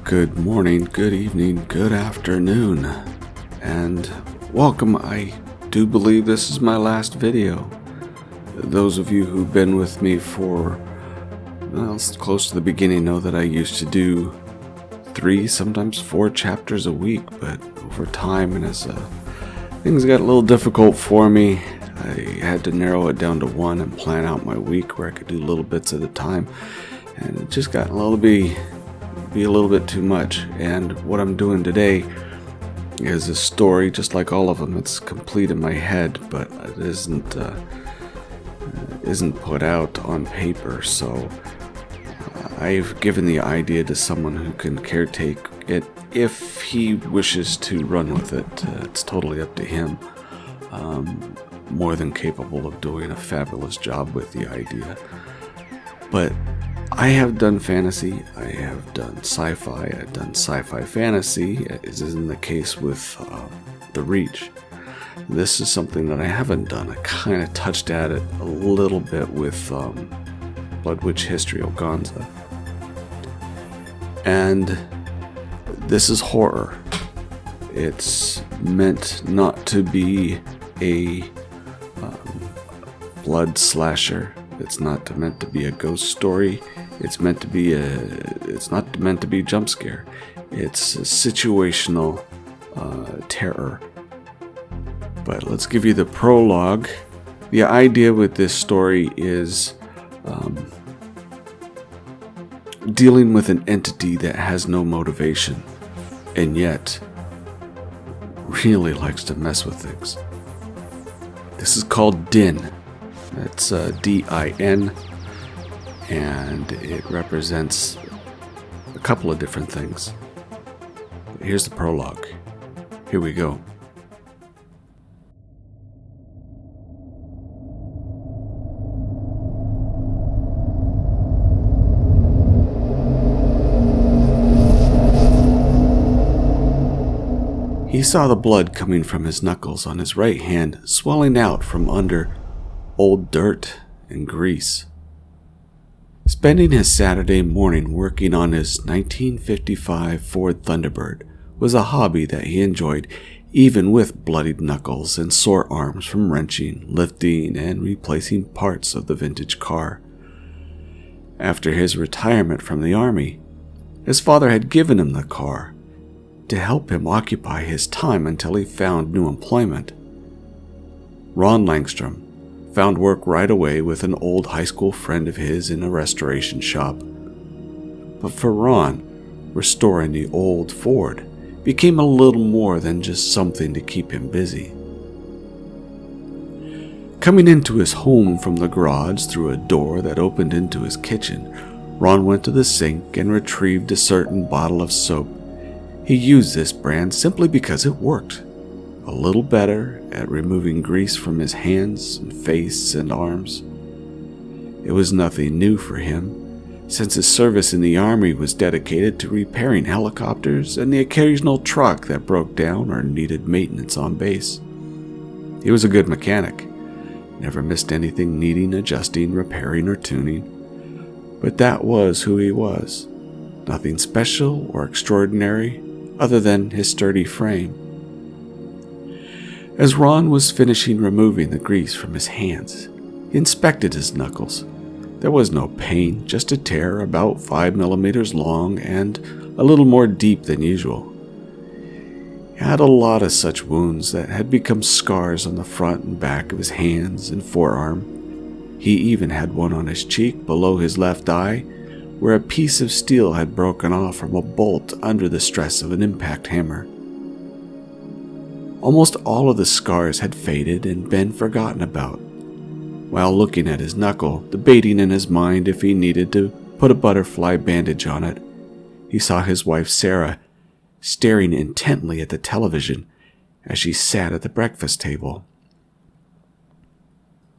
Good morning, good evening, good afternoon, and welcome. I do believe this is my last video. Those of you who've been with me for, close to the beginning know that I used to do 3, sometimes 4 chapters a week, but over time and as things got a little difficult for me, I had to narrow it down to 1 and plan out my week where I could do little bits at a time, and it just got a little bit too much. And what I'm doing today is a story just like all of them. It's complete in my head, but it isn't put out on paper. So I've given the idea to someone who can caretake it if he wishes to run with it. It's totally up to him. More than capable of doing a fabulous job with the idea. But I have done fantasy, I have done sci-fi, I've done sci-fi fantasy, as is in the case with The Reach. This is something that I haven't done. I kind of touched at it a little bit with Blood Witch History Organza. And this is horror. It's meant not to be a blood slasher. It's not meant to be a ghost story. It's not meant to be a jump scare. It's a situational terror. But let's give you the prologue. The idea with this story is dealing with an entity that has no motivation and yet really likes to mess with things. This is called Din. It's D-I-N, and it represents a couple of different things. Here's the prologue. Here we go. He saw the blood coming from his knuckles on his right hand swelling out from under old dirt and grease. Spending his Saturday morning working on his 1955 Ford Thunderbird was a hobby that he enjoyed even with bloodied knuckles and sore arms from wrenching, lifting, and replacing parts of the vintage car. After his retirement from the Army, his father had given him the car to help him occupy his time until he found new employment. Ron Langstrom found work right away with an old high school friend of his in a restoration shop. But for Ron, restoring the old Ford became a little more than just something to keep him busy. Coming into his home from the garage through a door that opened into his kitchen, Ron went to the sink and retrieved a certain bottle of soap. He used this brand simply because it worked. A little better at removing grease from his hands and face and arms. It was nothing new for him, since his service in the Army was dedicated to repairing helicopters and the occasional truck that broke down or needed maintenance on base. He was a good mechanic, never missed anything needing adjusting, repairing, or tuning. But that was who he was. Nothing special or extraordinary other than his sturdy frame. As Ron was finishing removing the grease from his hands, he inspected his knuckles. There was no pain, just a tear about 5 millimeters long and a little more deep than usual. He had a lot of such wounds that had become scars on the front and back of his hands and forearm. He even had one on his cheek below his left eye, where a piece of steel had broken off from a bolt under the stress of an impact hammer. Almost all of the scars had faded and been forgotten about. While looking at his knuckle, debating in his mind if he needed to put a butterfly bandage on it, he saw his wife Sarah staring intently at the television as she sat at the breakfast table.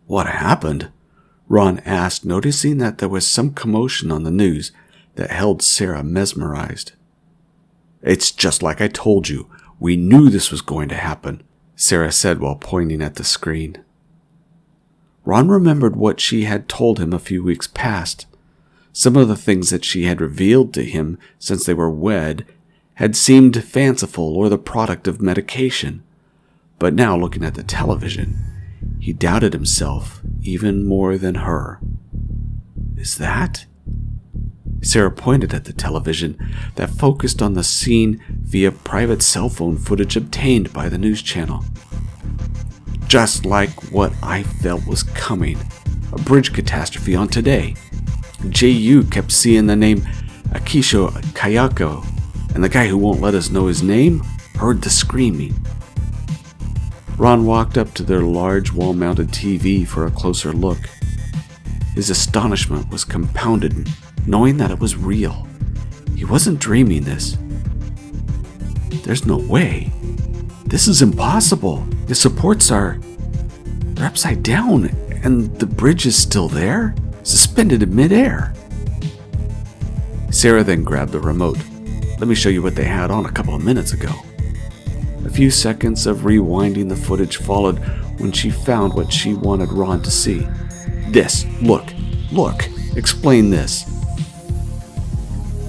"What happened?" Ron asked, noticing that there was some commotion on the news that held Sarah mesmerized. "It's just like I told you. We knew this was going to happen," Sarah said while pointing at the screen. Ron remembered what she had told him a few weeks past. Some of the things that she had revealed to him since they were wed had seemed fanciful or the product of medication. But now, looking at the television, he doubted himself even more than her. Is that? Sarah pointed at the television that focused on the scene via private cell phone footage obtained by the news channel. Just like what I felt was coming. A bridge catastrophe on Today. J.U. kept seeing the name Akisho Kayako, and the guy who won't let us know his name heard the screaming. Ron walked up to their large wall-mounted TV for a closer look. His astonishment was compounded knowing that it was real. He wasn't dreaming this. There's no way. This is impossible. The supports they're upside down, and the bridge is still there, suspended in midair. Sarah then grabbed the remote. Let me show you what they had on a couple of minutes ago. A few seconds of rewinding the footage followed when she found what she wanted Ron to see. This, look, explain this.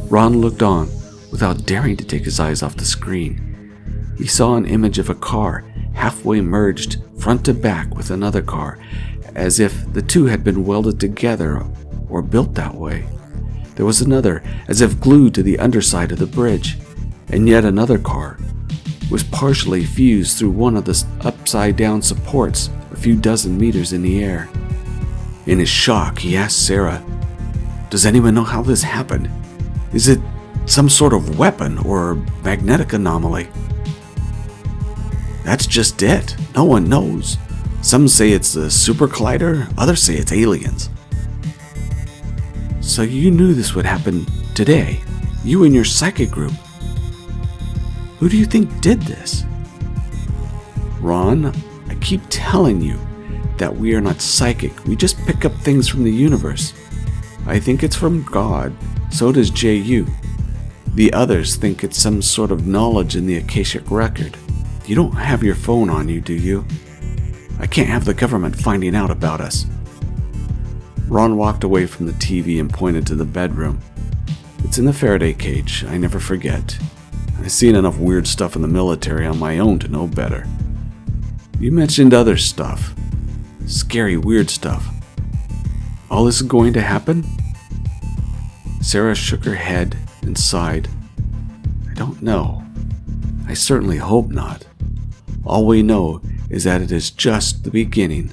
Ron looked on without daring to take his eyes off the screen. He saw an image of a car halfway merged front to back with another car, as if the two had been welded together or built that way. There was another, as if glued to the underside of the bridge, and yet another car was partially fused through one of the upside-down supports a few dozen meters in the air. In his shock, he asked Sarah, "Does anyone know how this happened? Is it some sort of weapon or magnetic anomaly?" "That's just it. No one knows. Some say it's the super collider, others say it's aliens." "So you knew this would happen today? You and your psychic group? Who do you think did this?" "Ron, I keep telling you that we are not psychic. We just pick up things from the universe. I think it's from God. So does J.U. The others think it's some sort of knowledge in the Akashic record. You don't have your phone on you, do you? I can't have the government finding out about us." Ron walked away from the TV and pointed to the bedroom. "It's in the Faraday cage, I never forget. I've seen enough weird stuff in the military on my own to know better. You mentioned other stuff. Scary, weird stuff. All this is going to happen?" Sarah shook her head and sighed. "I don't know. I certainly hope not. All we know is that it is just the beginning."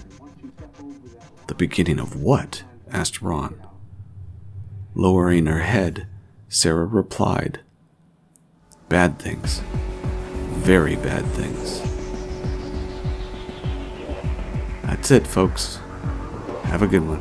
"The beginning of what?" asked Ron. Lowering her head, Sarah replied, "Bad things. Very bad things." That's it, folks. Have a good one.